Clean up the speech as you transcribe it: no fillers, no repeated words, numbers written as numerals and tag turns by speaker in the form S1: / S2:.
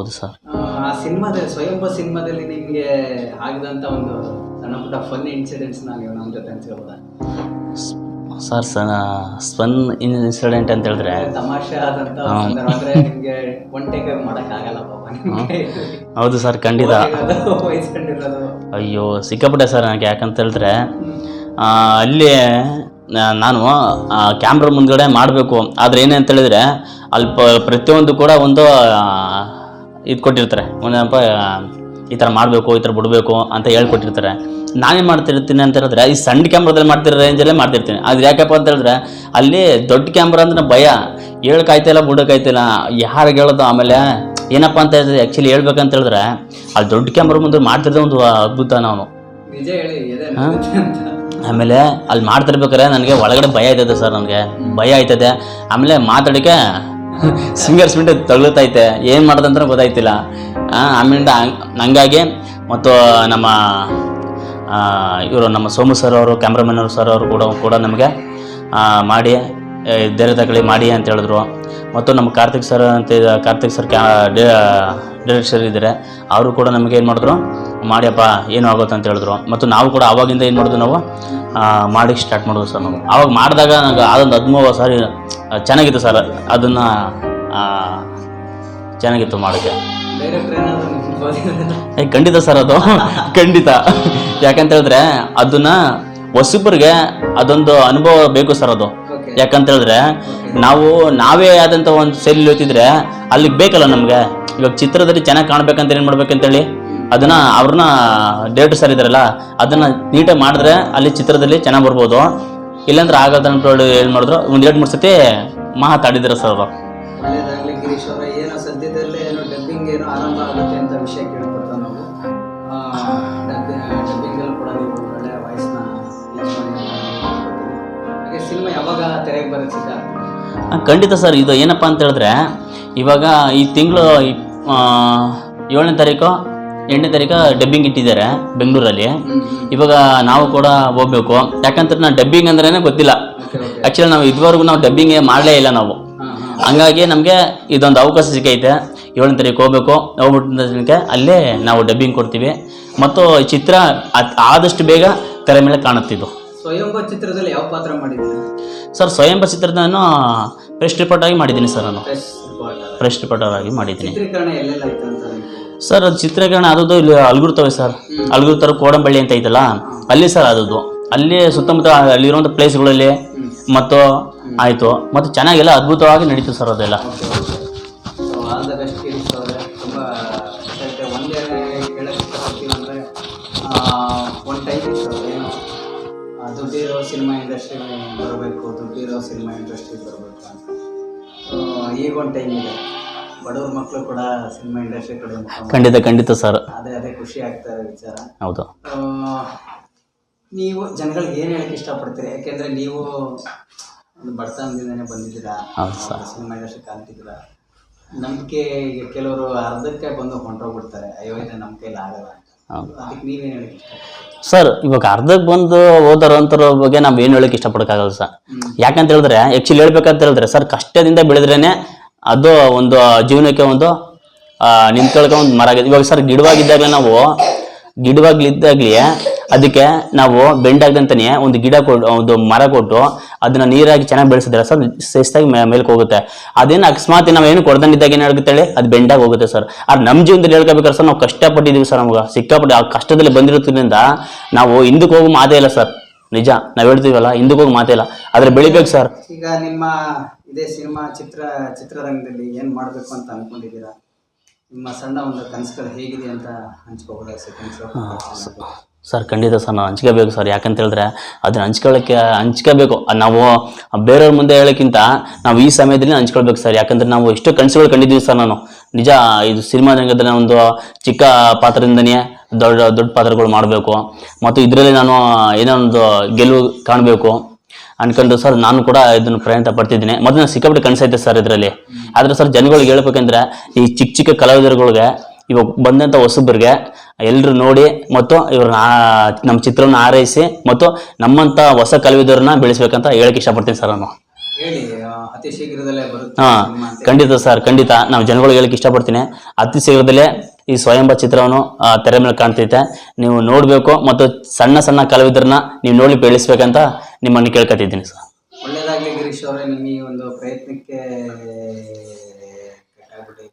S1: ಹೌದು ಸರ್.
S2: ಆ ಸಿನಿಮಾದಲ್ಲಿ ಸ್ವಯಂಭೂ ಸಿನಿಮಾದಲ್ಲಿ ನಿಮಗೆ ಆಗಿದಂಥ ಒಂದು ಸಣ್ಣ ಪುಟ್ಟ ಫನ್ ಇನ್ಸಿಡೆಂಟ್ಸ್ನ ನೀವು ನಮ್ಮ ಜೊತೆ ಹಂಚ್ಕೊಬೋದಾ?
S1: ಸರ್ ಫನ್ ಇನ್ಸಿಡೆಂಟ್ ಅಂತ ಹೇಳಿದ್ರೆ
S2: ತಮಾಷೆ ಆದಂಥ ಸಂದರ್ಭ ಅಂದರೆ ನಿಮಗೆ ಒನ್ ಟೇಕ್ ಮಾಡೋಕ್ಕಾಗಲ್ಲ ಪಾಪ ನಿಮಗೆ.
S1: ಹೌದು ಸರ್, ಖಂಡಿತ.
S2: ವಹಿಸ್ಕೊಂಡಿರೋದು
S1: ಅಯ್ಯೋ ಸಿಕ್ಕಾಪಟ್ಟೆ ಸರ್ ನನಗೆ. ಯಾಕಂತ ಹೇಳಿದ್ರೆ ಅಲ್ಲಿ ನಾನು ಕ್ಯಾಮ್ರಾ ಮುಂದ್ಗಡೆ ಮಾಡಬೇಕು. ಆದರೆ ಏನೇ ಅಂತ ಹೇಳಿದ್ರೆ ಅಲ್ಲಿ ಪ್ರತಿಯೊಂದು ಕೂಡ ಒಂದು ಇದು ಕೊಟ್ಟಿರ್ತಾರೆ, ಒಂದಪ್ಪ ಈ ಥರ ಮಾಡಬೇಕು, ಈ ಥರ ಬಿಡಬೇಕು ಅಂತ ಹೇಳ್ಕೊಟ್ಟಿರ್ತಾರೆ. ನಾನೇನು ಮಾಡ್ತಿರ್ತೀನಿ ಅಂತ ಹೇಳಿದ್ರೆ ಈ ಸಣ್ಣ ಕ್ಯಾಮ್ರಾದಲ್ಲಿ ಮಾಡ್ತಿರೋ ರೇಂಜಲ್ಲೇ ಮಾಡ್ತಿರ್ತೀನಿ. ಅದು ಯಾಕಪ್ಪ ಅಂತ ಹೇಳಿದ್ರೆ ಅಲ್ಲಿ ದೊಡ್ಡ ಕ್ಯಾಮ್ರಾ ಅಂದ್ರೆ ಭಯ, ಹೇಳೋಕ್ಕಾಯ್ತಿಲ್ಲ ಬಿಡೋಕ್ಕಾಯ್ತಿಲ್ಲ, ಯಾರಿಗೆ ಹೇಳೋದು. ಆಮೇಲೆ ಏನಪ್ಪ ಅಂತ ಹೇಳಿದ್ರೆ ಆ್ಯಕ್ಚುಲಿ ಹೇಳ್ಬೇಕಂತ ಹೇಳಿದ್ರೆ ಅಲ್ಲಿ ದೊಡ್ಡ ಕ್ಯಾಮ್ರಾ ಮುಂದೆ ಮಾಡ್ತಿರೋದು ಒಂದು ಅದ್ಭುತ. ನಾವು
S2: ನಿಜ ಹೇಳಿ
S1: ಆಮೇಲೆ ಅಲ್ಲಿ ಮಾಡ್ತಿರ್ಬೇಕಾದ್ರೆ ನನಗೆ ಒಳಗಡೆ ಭಯ ಆಯ್ತದೆ ಸರ್, ನನಗೆ ಭಯ ಆಯ್ತದೆ. ಆಮೇಲೆ ಮಾತಾಡೋಕ್ಕೆ ಸಿಂಗರ್ಸ್ ಮಿಂಟ್ ತಗಲುತ್ತೈತೆ, ಏನು ಮಾಡೋದಂತ ಗೊತ್ತಾಯ್ತಿಲ್ಲ. ಆಮೇಲಿಂದ ಹಂಗಾಗಿ ಮತ್ತು ನಮ್ಮ ಸೋಮು ಸರ್ ಅವರು, ಕ್ಯಾಮ್ರಾಮನ್ ಸರ್ ಅವರು ಕೂಡ ನಮಗೆ ಮಾಡಿ ಧೈರ್ಯ ತಗೊಳ್ಳಿ ಮಾಡಿ ಅಂತ ಹೇಳಿದ್ರು. ಮತ್ತು ನಮ್ಮ ಕಾರ್ತಿಕ್ ಸರ್ ಡೈರೆಕ್ಟರ್ ಇದ್ದಾರೆ, ಅವರು ಕೂಡ ನಮಗೆ ಏನು ಮಾಡಿದ್ರು, ಮಾಡಿಯಪ್ಪ ಏನೂ ಆಗುತ್ತೆ ಅಂತ ಹೇಳಿದ್ರು. ಮತ್ತು ನಾವು ಕೂಡ ಆವಾಗಿಂದ ಏನು ಮಾಡಿದ್ವಿ, ನಾವು ಮಾಡಿ ಸ್ಟಾರ್ಟ್ ಮಾಡಿದ್ವಿ ಸರ್. ನಾವು ಆವಾಗ ಮಾಡಿದಾಗ ನನಗೆ ಅದೊಂದು 13 ಸಾರಿ ಚೆನ್ನಾಗಿತ್ತು ಸರ್. ಅದನ್ನು ಚೆನ್ನಾಗಿತ್ತು ಮಾಡೋಕ್ಕೆ. ಖಂಡಿತ ಸರ್, ಅದು ಖಂಡಿತ. ಯಾಕಂತ ಹೇಳಿದ್ರೆ ಅದನ್ನ ಹೊಸಬರಿಗೆ ಅದೊಂದು ಅನುಭವ ಬೇಕು ಸರ್. ಅದು ಯಾಕಂತ ಹೇಳಿದ್ರೆ ನಾವೇ ಆದಂಥ ಒಂದು ಶೈಲಿ ಓದ್ತಿದ್ರೆ ಅಲ್ಲಿಗೆ ಬೇಕಲ್ಲ ನಮಗೆ. ಇವಾಗ ಚಿತ್ರದಲ್ಲಿ ಚೆನ್ನಾಗಿ ಕಾಣ್ಬೇಕಂತ ಏನು ಮಾಡ್ಬೇಕಂತೇಳಿ ಅದನ್ನ ಅವ್ರನ್ನ ಡೈರೆಕ್ಟರ್ ಸರ್ ಇದ್ದಾರಲ್ಲ, ಅದನ್ನ ನೀಟಾಗಿ ಮಾಡಿದ್ರೆ ಅಲ್ಲಿ ಚಿತ್ರದಲ್ಲಿ ಚೆನ್ನಾಗಿ ಬರ್ಬೋದು. ಇಲ್ಲಾಂದ್ರೆ ಆಗೋದಂತ ಏನು ಮಾಡಿದ್ರು, ಒಂದು 2-3 ಸತಿ ಮಾತಾಡಿದ್ರು ಸರ್ ಅವರು.
S2: ಒಳ್ಳೆಯದಾಗಲಿ ಗಿರೀಶ್ ಅವರ. ಏನೋ ಸದ್ಯದಲ್ಲೇ ಡಬ್ಬಿಂಗ್ ಏನೋ ಆರಂಭ ಆಗುತ್ತೆ ಅಂತ ವಿಷಯ ಕೇಳ್ಕೊಡ್ತಾ ನಾವು ಡಬ್ಬಿಂಗಲ್ಲಿ ಕೂಡ ನೀವು ಒಳ್ಳೆ ವಾಯ್ಸ್ನ ಯೂಸ್ ಮಾಡಿ. ಹಾಗೆ ಸಿನಿಮಾ ಯಾವಾಗ ತೆರೆಗೆ ಬರುತ್ತೆ?
S1: ಖಂಡಿತ ಸರ್. ಇದು ಏನಪ್ಪ ಅಂತ ಹೇಳಿದ್ರೆ ಇವಾಗ ಈ ತಿಂಗಳು 7ನೇ ತಾರೀಕು 8ನೇ ತಾರೀಕು ಡಬ್ಬಿಂಗ್ ಇಟ್ಟಿದ್ದಾರೆ ಬೆಂಗಳೂರಲ್ಲಿ. ಇವಾಗ ನಾವು ಕೂಡ ಹೋಗ್ಬೇಕು. ಯಾಕಂದ್ರೆ ನಾನು ಡಬ್ಬಿಂಗ್ ಅಂದ್ರೇ ಗೊತ್ತಿಲ್ಲ. ಆ್ಯಕ್ಚುಲಿ ನಾವು ಇದುವರೆಗೂ ಡಬ್ಬಿಂಗ್ ಮಾಡಲೇ ಇಲ್ಲ ನಾವು. ಹಂಗಾಗಿ ನಮಗೆ ಇದೊಂದು ಅವಕಾಶ ಸಿಕ್ಕೈತೆ. 7ನೇ ತಾರೀಕು ಹೋಗ್ಬಿಟ್ಟು ಅಲ್ಲೇ ನಾವು ಡಬ್ಬಿಂಗ್ ಕೊಡ್ತೀವಿ. ಮತ್ತು ಚಿತ್ರ ಆದಷ್ಟು ಬೇಗ ತೆರೆ ಮೇಲೆ ಕಾಣುತ್ತಿದ್ದು.
S2: ಸ್ವಯಂಭೂ ಚಿತ್ರದಲ್ಲಿ ಯಾವ ಪಾತ್ರ ಮಾಡಿದ್ದೀರಿ
S1: ಸರ್? ಸ್ವಯಂಭೂ ಚಿತ್ರದ ನಾನು ಪ್ರೆಸ್ ರಿಪೋರ್ಟ್ ಆಗಿ ಮಾಡಿದ್ದೀನಿ ಸರ್. ನಾನು ಪ್ರೆಸ್ ರಿಪೋರ್ಟರ್ ಆಗಿ ಮಾಡಿದ್ದೀನಿ.
S2: ಚಿತ್ರೀಕರಣ ಎಲ್ಲೆಲ್ಲ ಆಯ್ತು ಅಂತ
S1: ಸರ್? ಅದು ಚಿತ್ರೀಕರಣ ಆದದ್ದು ಇಲ್ಲಿ ಅಲ್ಗುರ್ತವೆ ಸರ್. ಅಲ್ಗುರ್ತರ ಕೋಡಂಬಳ್ಳಿ ಅಂತ ಐತಲ್ಲ, ಅಲ್ಲಿ ಸರ್ ಆದದ್ದು. ಅಲ್ಲಿ ಸುತ್ತಮುತ್ತ ಅಲ್ಲಿರುವಂಥ ಪ್ಲೇಸ್ಗಳಲ್ಲಿ ಮತ್ತು ಆಯಿತು. ಮತ್ತು ಚೆನ್ನಾಗೆಲ್ಲ ಅದ್ಭುತವಾಗಿ ನಡೀತು ಸರ್ ಅದೆಲ್ಲ.
S2: ಆಲ್ ದ ಬೆಸ್ಟ್ ಗಿರೀಶ್ ಅವರೇ. ತುಂಬ ಒಂದೇ ಹೇಳಕ್ಕೆ ಇಷ್ಟಪಡ್ತೀವಿ ಅಂದರೆ ಒಂದು ಟೈಮ್ ಇತ್ತು, ಏನು ದುಡ್ಡಿರೋ ಸಿನಿಮಾ ಇಂಡಸ್ಟ್ರಿ ಬರಬೇಕು, ದುಡ್ಡಿರೋ ಸಿನಿಮಾ ಇಂಡಸ್ಟ್ರಿ ಬರಬೇಕು ಅಂತ. ಈಗ ಒಂದು ಟೈಮ್ ಇದೆ, ಬಡವ್ರ ಮಕ್ಕಳು ಕೂಡ ಸಿನಿಮಾ ಇಂಡಸ್ಟ್ರಿ ಕಡೆ
S1: ಖಂಡಿತ ಸರ್.
S2: ಅದೇ ಖುಷಿ ಆಗ್ತಾರೆ ವಿಚಾರ.
S1: ಹೌದು.
S2: ನೀವು ಜನಗಳಿಗೆ ಏನು ಹೇಳಕ್ಕೆ ಇಷ್ಟಪಡ್ತೀರಿ? ಯಾಕೆಂದರೆ ನೀವು ಒಂದು ಬಡತನದಿಂದನೇ ಬಂದಿದ್ದೀರಾ, ಸಿನಿಮಾ ಇಂಡಸ್ಟ್ರಿ ಕಾಣ್ತಿದ್ದೀರಾ. ನಂಬಿಕೆ ಕೆಲವರು ಅರ್ಧಕ್ಕೆ ಬಂದು ಹೊಂಟೋಗ್ಬಿಡ್ತಾರೆ, ಅಯ್ಯೋ ಇದು ನಮ್ಮ ಕೈಲಿ ಆಗಲ್ಲ ಅಂತ. ಅದಕ್ಕೆ ನೀವೇನು ಹೇಳಕ್ಕೆ ಇಷ್ಟಪಡ್ತೀರಿ
S1: ಸರ್? ಇವಾಗ ಅರ್ಧಕ್ಕೆ ಬಂದು ಹೋದರಂತರ ಬಗ್ಗೆ ನಾವು ಏನು ಹೇಳಕ್ಕೆ ಇಷ್ಟಪಡೋಕ್ಕಾಗಲ್ಲ ಸರ್. ಯಾಕಂತ ಹೇಳಿದ್ರೆ ಆ್ಯಕ್ಚುಲಿ ಹೇಳ್ಬೇಕಂತ ಹೇಳಿದ್ರೆ ಸರ್, ಕಷ್ಟದಿಂದ ಬೆಳೆದ್ರೇನೆ ಅದು ಒಂದು ಜೀವನಕ್ಕೆ ಒಂದು ನಿಂತ್ಕೊಳ್ಳೋಕೆ ಒಂದು ಮರ ಆಗಿದೆ. ಇವಾಗ ಸರ್ ಗಿಡವಾಗಿದ್ದಾಗಲೇ ಅದಕ್ಕೆ ನಾವು ಬೆಂಡಾಗದಂತಾನೆ ಒಂದು ಗಿಡ ಕೊಟ್ಟು, ಒಂದು ಮರ ಕೊಟ್ಟು ಅದನ್ನ ನೀರಾಗಿ ಚೆನ್ನಾಗಿ ಬೆಳೆಸಿದ್ರೆ ಸರ್ ಶಿಸ್ತಾಗಿ ಮೇಲ್ಕೆ ಹೋಗುತ್ತೆ. ಅದೇನು ಅಕಸ್ಮಾತ್ ನಾವೇನು ಕೊಡ್ದಂಡಿದ್ದಾಗ ಏನು ಹೇಳ್ತೇಳಿ ಅದು ಬೆಂಡಾಗಿ ಹೋಗುತ್ತೆ ಸರ್. ಅದು ನಮ್ಮ ಜೀವನದಲ್ಲಿ ಹೇಳ್ಕೋಬೇಕಾದ್ರೆ ಸರ್ ನಾವು ಕಷ್ಟಪಟ್ಟಿದ್ದೀವಿ ಸರ್. ನಮ್ಗೆ ಸಿಕ್ಕಾಪಟ್ಟೆ ಆ ಕಷ್ಟದಲ್ಲಿ ಬಂದಿರೋದ್ರಿಂದ ನಾವು ಹಿಂದಕ್ಕೆ ಹೋಗೋ ಮಾತೇ ಇಲ್ಲ ಸರ್. ನಿಜ, ನಾವು ಹೇಳ್ತೀವಲ್ಲ, ಹಿಂದಕ್ಕೆ ಹೋಗಿ ಮಾತೇ ಇಲ್ಲ, ಆದ್ರೆ ಬೆಳಿಬೇಕು ಸರ್.
S2: ಈಗ ನಿಮ್ಮ ಇದೇ ಸಿನಿಮಾ ಚಿತ್ರರಂಗದಲ್ಲಿ ಏನು ಮಾಡಬೇಕು ಅಂತ ಅನ್ಕೊಂಡಿದ್ದೀರಾ? ನಿಮ್ಮ ಸಣ್ಣ ಒಂದು ಕನಸುಗಳು ಹೇಗಿದೆ ಅಂತ ಹಂಚ್ಕೋಬೋದಾ?
S1: ಸರ್ ಖಂಡಿತ ಸರ್, ನಾವು ಹಂಚ್ಕೋಬೇಕು ಸರ್. ಯಾಕಂತ ಹೇಳಿದ್ರೆ ಅದನ್ನ ಹಂಚ್ಕೋಬೇಕು. ನಾವು ಬೇರೆಯವ್ರ ಮುಂದೆ ಹೇಳೋಕ್ಕಿಂತ ನಾವು ಈ ಸಮಯದಲ್ಲಿ ಹಂಚ್ಕೊಳ್ಬೇಕು ಸರ್. ಯಾಕಂದ್ರೆ ನಾವು ಎಷ್ಟೋ ಕನಸುಗಳು ಕಂಡಿದ್ದೀವಿ ಸರ್. ನಾನು ನಿಜ ಇದು ಸಿನಿಮಾ ರಂಗದಲ್ಲಿ ಒಂದು ಚಿಕ್ಕ ಪಾತ್ರದಿಂದನೇ ದೊಡ್ಡ ಪಾತ್ರಗಳು ಮಾಡಬೇಕು. ಮತ್ತು ಇದರಲ್ಲಿ ನಾನು ಏನೋ ಒಂದು ಗೆಲುವು ಕಾಣಬೇಕು ಅನ್ಕೊಂಡು ಸರ್ ನಾನು ಕೂಡ ಇದನ್ನು ಪ್ರಯತ್ನ ಪಡ್ತಿದ್ದೀನಿ. ಮತ್ತು ನಾನು ಸಿಕ್ಕಾಪಟ್ಟೆ ಕನಸೈತೆ ಸರ್ ಇದರಲ್ಲಿ. ಆದರೆ ಸರ್ ಜನಗಳಿಗೆ ಹೇಳ್ಬೇಕಂದ್ರೆ ಈ ಚಿಕ್ಕ ಕಲಾವಿದರುಗಳಿಗೆ, ಇವಾಗ ಬಂದಂಥ ಹೊಸಬರಿಗೆ ಎಲ್ಲರೂ ನೋಡಿ ಮತ್ತು ಇವ್ರನ್ನ ನಮ್ಮ ಚಿತ್ರವನ್ನು ಆರೈಸಿ ಮತ್ತು ನಮ್ಮಂಥ ಹೊಸ ಕಲಾವಿದರನ್ನ ಬೆಳೆಸ್ಬೇಕಂತ ಹೇಳಕ್ಕೆ ಇಷ್ಟಪಡ್ತೀನಿ ಸರ್ ನಾನು.
S2: ಹೇಳಿ ಅತಿ ಶೀಘ್ರದಲ್ಲೇ ಬರುತ್ತೆ
S1: ಹಾಂ
S2: ಸಿನಿಮಾ ಅಂತ.
S1: ಖಂಡಿತ ಸರ್, ಖಂಡಿತ ನಾವು ಜನಗಳಿಗೆ ಹೇಳಕ್ಕೆ ಇಷ್ಟಪಡ್ತೀನಿ. ಅತಿ ಶೀಘ್ರದಲ್ಲೇ ಈ ಸ್ವಯಂಭ ಚಿತ್ರವನ್ನು ತೆರೆ ಮೇಲೆ ಕಾಣ್ತೈತೆ, ನೀವು ನೋಡಬೇಕು ಮತ್ತು ಸಣ್ಣ ಸಣ್ಣ ಕಲಾವಿದರನ್ನ ನೀವು ನೋಡಿ ಬೆಳೆಸ್ಬೇಕಂತ ನಿಮ್ಮನ್ನು ಕೇಳ್ಕೊತಿದ್ದೀನಿ ಸರ್.
S2: ಒಳ್ಳೇದಾಗ್ಲಿ ಗಿರೀಶ್ ಅವರೇ, ನಿಮ್ಮ ಈ ಒಂದು ಪ್ರಯತ್ನಕ್ಕೆ